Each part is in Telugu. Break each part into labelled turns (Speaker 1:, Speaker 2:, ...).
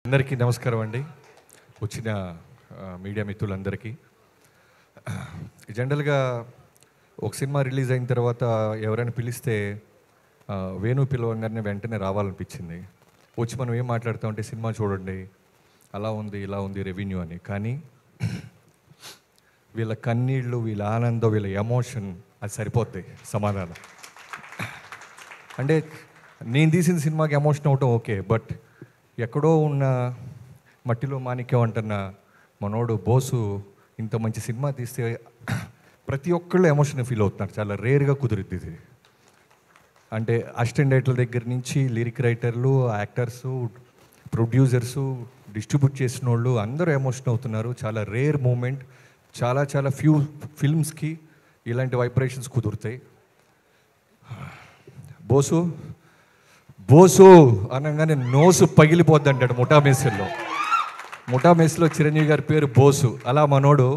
Speaker 1: అందరికీ నమస్కారం అండి. వచ్చిన మీడియా మిత్రులందరికీ. జనరల్గా ఒక సినిమా రిలీజ్ అయిన తర్వాత ఎవరైనా పిలిస్తే వేణు పిలవంగానే వెంటనే రావాలనిపించింది. వచ్చి మనం ఏం మాట్లాడుతామంటే సినిమా చూడండి, అలా ఉంది ఇలా ఉంది రెవెన్యూ అని. కానీ వీళ్ళ కన్నీళ్ళు, వీళ్ళ ఆనందం, వీళ్ళ ఎమోషన్ అది సరిపోద్ది సమాధానం. అంటే నేను తీసిన సినిమాకి ఎమోషన్ అవటం ఓకే, బట్ ఎక్కడో ఉన్న మట్టిలో మాణిక్యం అంటున్న మనోడు బోసు ఇంత మంచి సినిమా తీస్తే ప్రతి ఒక్కళ్ళు ఎమోషన్ ఫీల్ అవుతున్నారు. చాలా రేర్గా కుదురుద్ది ఇది. అంటే అసిస్టెంట్ డైరెక్టర్ల దగ్గర నుంచి లిరిక్ రైటర్లు, యాక్టర్సు, ప్రొడ్యూసర్సు, డిస్ట్రిబ్యూట్ చేసిన వాళ్ళు అందరూ ఎమోషన్ అవుతున్నారు. చాలా రేర్ మూమెంట్. చాలా చాలా ఫ్యూ ఫిల్మ్స్కి ఇలాంటి వైబ్రేషన్స్ కుదురుతాయి. బోసు బోసు అనగానే నోసు పగిలిపోద్ది అంటాడు ముఠా మేస్లో చిరంజీవి గారి పేరు బోసు. అలా మనోడు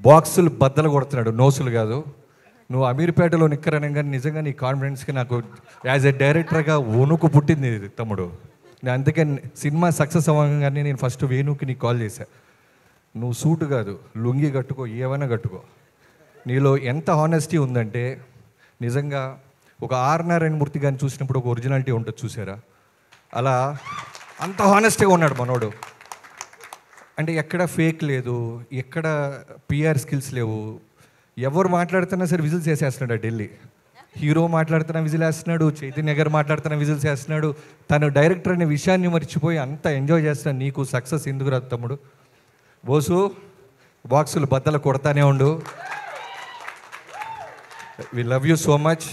Speaker 1: బాక్సులు బద్దలు కొడుతున్నాడు, నోసులు కాదు. నువ్వు అమీర్పేటలో నిక్కరనగానే నిజంగా నీ కాన్ఫిడెన్స్కి నాకు యాజ్ ఎ డైరెక్టర్గా వణుకు పుట్టింది తమ్ముడు. నేను అందుకే సినిమా సక్సెస్ అవ్వగానే నేను ఫస్ట్ వేణుకి నీకు కాల్ చేశా. నువ్వు సూటు కాదు, లుంగి కట్టుకో, ఏమైనా కట్టుకో. నీలో ఎంత హానెస్టీ ఉందంటే నిజంగా ఒక ఆర్ నారాయణ మూర్తి గారిని చూసినప్పుడు ఒక ఒరిజినాలిటీ ఉంటుంది చూసారా, అలా అంత హానెస్ట్గా ఉన్నాడు మనోడు. అంటే ఎక్కడ ఫేక్ లేదు, ఎక్కడ పిఆర్ స్కిల్స్ లేవు. ఎవరు మాట్లాడుతున్నా సరే విజిల్స్ వేసేస్తున్నాడు. ఆ ఢిల్లీ హీరో మాట్లాడుతున్నా విజిల్ వేస్తున్నాడు, చైతన్య గారు మాట్లాడుతున్నా విజిల్స్ వేస్తున్నాడు. తను డైరెక్టర్ అనే విషయాన్ని మర్చిపోయి అంత ఎంజాయ్ చేస్తున్నాడు. నీకు సక్సెస్ ఎందుకు రాదు తమ్ముడు? బోసు బాక్సులు బద్దలు కొడతానే ఉండు. We love you so much.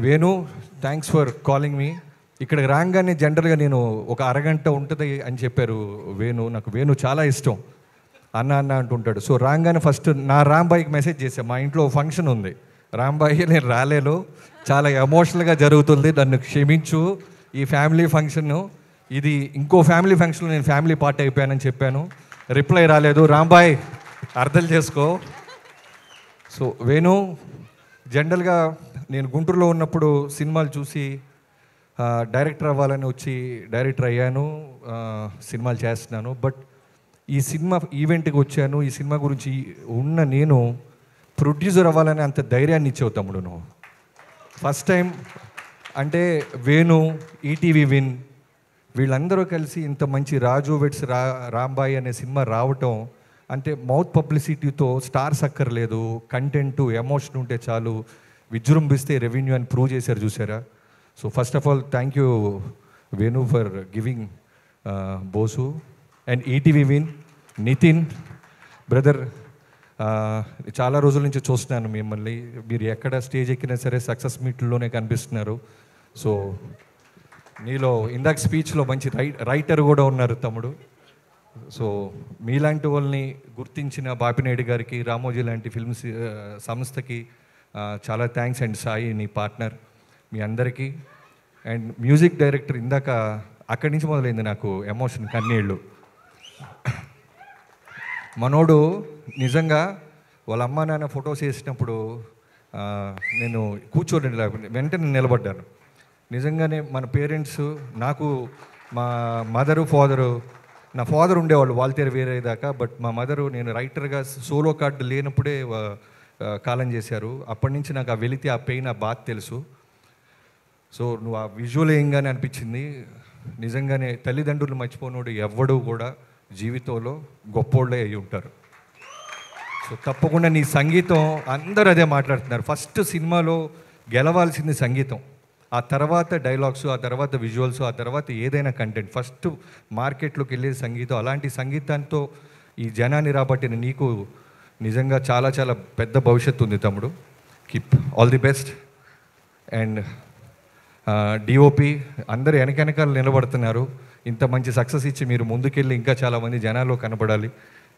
Speaker 1: Venu, thanks for calling మీ. ఇక్కడికి రాగానే జనరల్గా నేను ఒక అరగంట ఉంటుంది అని చెప్పారు వేణు. నాకు వేణు చాలా ఇష్టం, అన్న అంటుంటాడు. సో రాగానే ఫస్ట్ నా రాంబాయికి మెసేజ్ చేశాను. మా ఇంట్లో ఫంక్షన్ ఉంది, రాంబాయి నేను రాలేను, చాలా ఎమోషనల్గా జరుగుతుంది, నన్ను క్షమించు. ఈ ఫ్యామిలీ ఫంక్షన్ ఇది ఇంకో ఫ్యామిలీ ఫంక్షన్లో నేను ఫ్యామిలీ పార్ట్ అయిపోయానని చెప్పాను. రిప్లై రాలేదు. రాంబాయ్ అర్థం చేసుకో. సో వేణు, జనరల్గా నేను గుంటూరులో ఉన్నప్పుడు సినిమాలు చూసి డైరెక్టర్ అవ్వాలని వచ్చి డైరెక్టర్ అయ్యాను, సినిమాలు చేస్తున్నాను. బట్ ఈ సినిమా ఈవెంట్కి వచ్చాను. ఈ సినిమా గురించి ఉన్న నేను ప్రొడ్యూసర్ అవ్వాలని అంత ధైర్యాన్ని ఇచ్చావు తమ్ముడు నువ్వు. ఫస్ట్ టైం అంటే వేణు, ఈటీవీ విన్ వీళ్ళందరూ కలిసి ఇంత మంచి రాజు వెట్స్ రాంబాయి అనే సినిమా రావటం అంటే మౌత్ పబ్లిసిటీతో స్టార్స్ అక్కర్లేదు, కంటెంట్ ఎమోషన్ ఉంటే చాలు, విజృంభిస్తే రెవెన్యూ అని ప్రూవ్ చేశారు చూసారా. So first of all thank you Venu for giving బోసు అండ్ ఈటీవీ విన్. నితిన్ బ్రదర్, చాలా రోజుల నుంచి చూస్తున్నాను మిమ్మల్ని. మీరు ఎక్కడ స్టేజ్ ఎక్కినా సరే సక్సెస్ మీట్లోనే కనిపిస్తున్నారు. సో నీలో ఇందాక స్పీచ్లో మంచి రైటర్ కూడా ఉన్నారు తమ్ముడు. సో మీలాంటి వాళ్ళని గుర్తించిన బాపినాయుడు గారికి, రామోజీ లాంటి ఫిల్మ్స్ సంస్థకి చాలా థ్యాంక్స్. అండ్ సాయి నీ పార్ట్నర్, మీ అందరికీ. అండ్ మ్యూజిక్ డైరెక్టర్, ఇందాక అక్కడి నుంచి మొదలైంది నాకు ఎమోషన్, కన్నీళ్ళు. మనోడు నిజంగా వాళ్ళ అమ్మ నాన్న ఫొటోస్ వేసినప్పుడు నేను కూర్చోండి వెంటనే నిలబడ్డాను. నిజంగానే మన పేరెంట్స్, నాకు మా మదరు ఫాదరు, నా ఫాదర్ ఉండేవాళ్ళు వాల్తేరు వేరే దాకా, బట్ మా మదరు నేను రైటర్గా సోలో కార్డు లేనప్పుడే కాలం చేశారు. అప్పటి నుంచి నాకు ఆ వెలితి, ఆ పెయిన్, ఆ బాధ తెలుసు. సో నువ్వు ఆ విజువల్ ఏంగానే అనిపించింది. నిజంగానే తల్లిదండ్రులు మర్చిపోనోడు ఎవ్వడూ కూడా జీవితంలో గొప్పోళ్ళే అయి ఉంటారు. సో తప్పకుండా నీ సంగీతం, అందరూ అదే మాట్లాడుతున్నారు. ఫస్ట్ సినిమాలో గెలవాల్సింది సంగీతం, ఆ తర్వాత డైలాగ్స్, ఆ తర్వాత విజువల్స్, ఆ తర్వాత ఏదైనా కంటెంట్. ఫస్ట్ మార్కెట్లోకి వెళ్ళేది సంగీతం. అలాంటి సంగీతంతో ఈ జనాన్ని రాబట్టిన నీకు నిజంగా చాలా చాలా పెద్ద భవిష్యత్తు ఉంది తమ్ముడు. Keep all the best. And DOP అందరూ వెనకాల నిలబడుతున్నారు. ఇంత మంచి సక్సెస్ ఇచ్చి మీరు ముందుకెళ్ళి ఇంకా చాలామంది జనాల్లో కనపడాలి.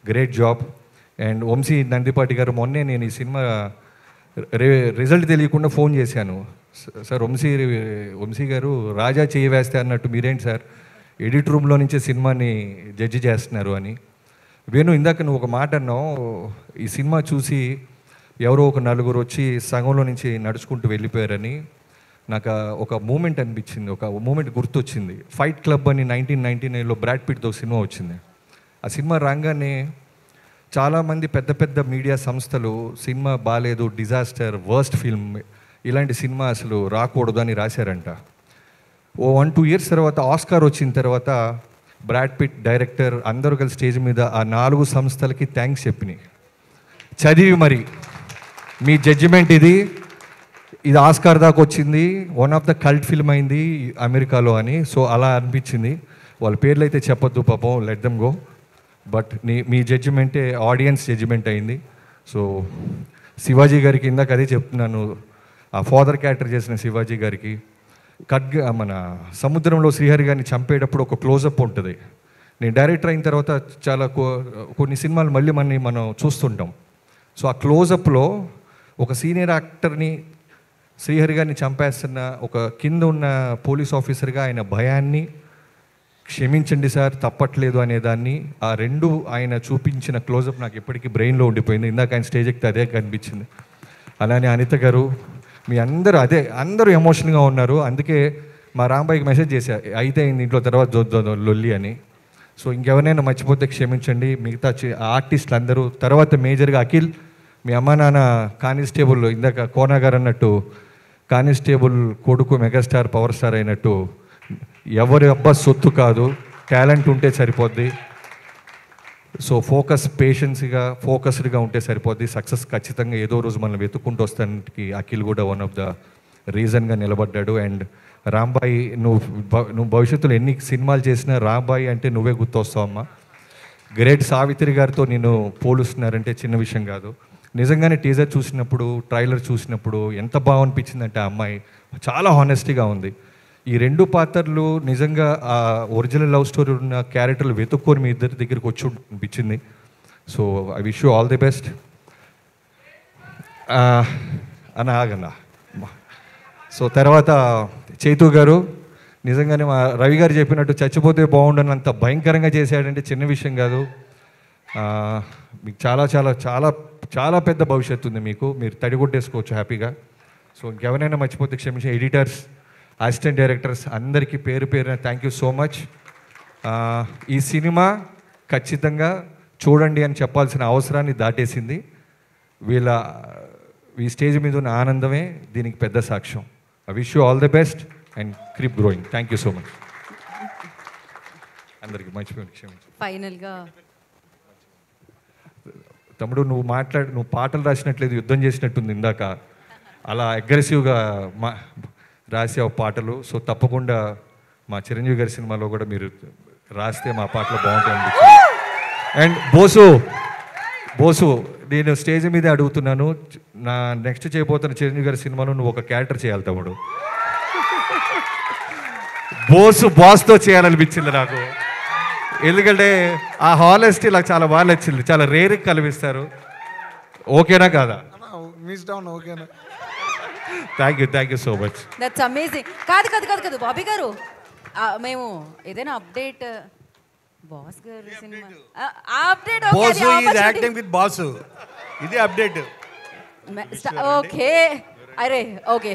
Speaker 1: Great job. And Vamsi Nandipati garu, మొన్నే నేను ఈ సినిమా రిజల్ట్ తెలియకుండా ఫోన్ చేశాను. సార్ వంశీ గారు రాజా చేయి వేస్తే అన్నట్టు మీరేంటి సార్ ఎడిట్ రూమ్లో నుంచే సినిమాని జడ్జి చేస్తున్నారు అని. వేణు, ఇందాక నువ్వు ఒక మాట అన్నావు, ఈ సినిమా చూసి ఎవరో ఒక నలుగురు వచ్చి సగంలో నుంచి నడుచుకుంటూ వెళ్ళిపోయారని. నాకు ఒక మూమెంట్ అనిపించింది, ఒక మూమెంట్ గుర్తొచ్చింది. ఫైట్ క్లబ్ అని 1999లో బ్రాడ్ పిట్తో సినిమా వచ్చింది. ఆ సినిమా రాగానే చాలామంది పెద్ద పెద్ద మీడియా సంస్థలు సినిమా బాగాలేదు, డిజాస్టర్, వర్స్ట్ ఫిల్మ్, ఇలాంటి సినిమా అసలు రాకూడదు అని రాశారంట. ఓ 1-2 ఇయర్స్ తర్వాత ఆస్కార్ వచ్చిన తర్వాత బ్రాడ్ పిట్ డైరెక్టర్ అందరూ కలిసి స్టేజ్ మీద ఆ 4 సంస్థలకి థ్యాంక్స్ చెప్పినాయి. చదివి మరి మీ జడ్జిమెంట్ ఇది ఆస్కార్ దాకా వచ్చింది, one of the cult film అయింది అమెరికాలో అని. సో అలా అనిపించింది. వాళ్ళ పేర్లు అయితే చెప్పొద్దు పాపం, లెట్ దెమ్ గో. బట్ మీ జడ్జిమెంటే ఆడియన్స్ జడ్జిమెంట్ అయింది. సో శివాజీ గారికి ఇందాక అదే చెప్తున్నాను, ఆ ఫాదర్ క్యారెక్టర్ చేసిన శివాజీ గారికి మన సముద్రంలో శ్రీహరి గారిని చంపేటప్పుడు ఒక క్లోజప్ ఉంటుంది. నేను డైరెక్టర్ అయిన తర్వాత చాలా కొన్ని సినిమాలు మళ్ళీ మనం చూస్తుంటాం. సో ఆ క్లోజప్లో ఒక సీనియర్ యాక్టర్ని శ్రీహరి గారిని చంపేస్తున్న ఒక కింద ఉన్న పోలీస్ ఆఫీసర్గా ఆయన భయాన్ని, క్షమించండి సార్ తప్పట్లేదు అనేదాన్ని, ఆ రెండు ఆయన చూపించిన క్లోజప్ నాకు ఎప్పటికీ బ్రెయిన్లో ఉండిపోయింది. ఇందాక ఆయన స్టేజ్ ఎక్కితే అదే కనిపించింది. అలానే అనిత గారు, మీ అందరూ ఎమోషనల్గా ఉన్నారు. అందుకే మా రాంబాయికి మెసేజ్ చేశా, అయితే ఇంట్లో తర్వాత లొల్లి అని. సో ఇంకెవరైనా మర్చిపోతే క్షమించండి. మిగతా ఆర్టిస్టులు అందరూ, తర్వాత మేజర్గా అఖిల్, మీ అమ్మ నాన్న కానిస్టేబుల్, ఇందాక కోనా గారు అన్నట్టు కానిస్టేబుల్ కొడుకు మెగాస్టార్ పవర్ స్టార్ అయినట్టు ఎవరి అబ్బా సొత్తు కాదు, టాలెంట్ ఉంటే సరిపోద్ది. సో ఫోకస్డ్గా ఉంటే సరిపోద్ది. సక్సెస్ ఖచ్చితంగా ఏదో రోజు మనం వెతుక్కుంటూ వస్తానికి అఖిల్ కూడా వన్ ఆఫ్ ద రీజన్గా నిలబడ్డాడు. అండ్ రాంబాయి, నువ్వు భవిష్యత్తులో ఎన్ని సినిమాలు చేసినా రాంబాయి అంటే నువ్వే గుర్తొస్తావమ్మా. గ్రేట్ సావిత్రి గారితో నేను పోలుస్తున్నారంటే చిన్న విషయం కాదు. నిజంగానే టీజర్ చూసినప్పుడు, ట్రైలర్ చూసినప్పుడు ఎంత బాగా అనిపించిందంటే ఆ అమ్మాయి చాలా హానెస్టీగా ఉంది. ఈ 2 పాత్రలు నిజంగా ఆ ఒరిజినల్ లవ్ స్టోరీ ఉన్న క్యారెక్టర్లు వెతుక్కొని మీ ఇద్దరి దగ్గరికి వచ్చి అనిపించింది. So I wish you all the best. ఆగన్నా. సో తర్వాత చైతు గారు, నిజంగానే మా రవి గారు చెప్పినట్టు చచ్చిపోతే బాగుండనంత భయంకరంగా చేశాడంటే చిన్న విషయం కాదు. మీకు చాలా చాలా చాలా చాలా పెద్ద భవిష్యత్తు ఉంది మీకు, మీరు తడిగొట్టేసుకోవచ్చు హ్యాపీగా. సో ఇంకెవరైనా మర్చిపోతే క్షమించి. ఎడిటర్స్, అసిస్టెంట్ డైరెక్టర్స్ అందరికీ పేరు పేరున థ్యాంక్ యూ సో మచ్. ఈ సినిమా ఖచ్చితంగా చూడండి అని చెప్పాల్సిన అవసరాన్ని దాటేసింది. ఈ స్టేజ్ మీద ఉన్న ఆనందమే దీనికి పెద్ద సాక్ష్యం. I wish you all the best and keep growing. Thank you so much. అందరికీ మర్చిపోయింది, క్షమించు.
Speaker 2: ఫైనల్గా
Speaker 1: తమ్ముడు, నువ్వు పాటలు రాసినట్లేదు, యుద్ధం చేసినట్టుంది ఇందాక. అలా అగ్రెసివ్గా రాసావు పాటలు. సో తప్పకుండా మా చిరంజీవి గారి సినిమాలో కూడా మీరు రాస్తే మా పాటలు బాగుంటాయి అనిపించింది. అండ్ బోసు, నేను స్టేజ్ మీదే అడుగుతున్నాను, నా నెక్స్ట్ చేయబోతున్న చిరంజీవి గారి సినిమాలో నువ్వు ఒక క్యారెక్టర్ చేయాలి తమ్ముడు. బాస్తో చేయాలనిపించింది నాకు. ఎందుకంటే ఆ హానెస్టీ నాకు చాలా బాగా నచ్చింది. చాలా రేర్గా కనిపిస్తారు. ఓకేనా కాదా? Thank you so much.
Speaker 2: That's amazing. కాదు బాబీ గారు, మేము ఏదైనా అప్డేట్ బాస్ గారు cinema update
Speaker 3: acting with boss, ఇది అప్డేట్.
Speaker 2: ఓకే, అరే ఓకే.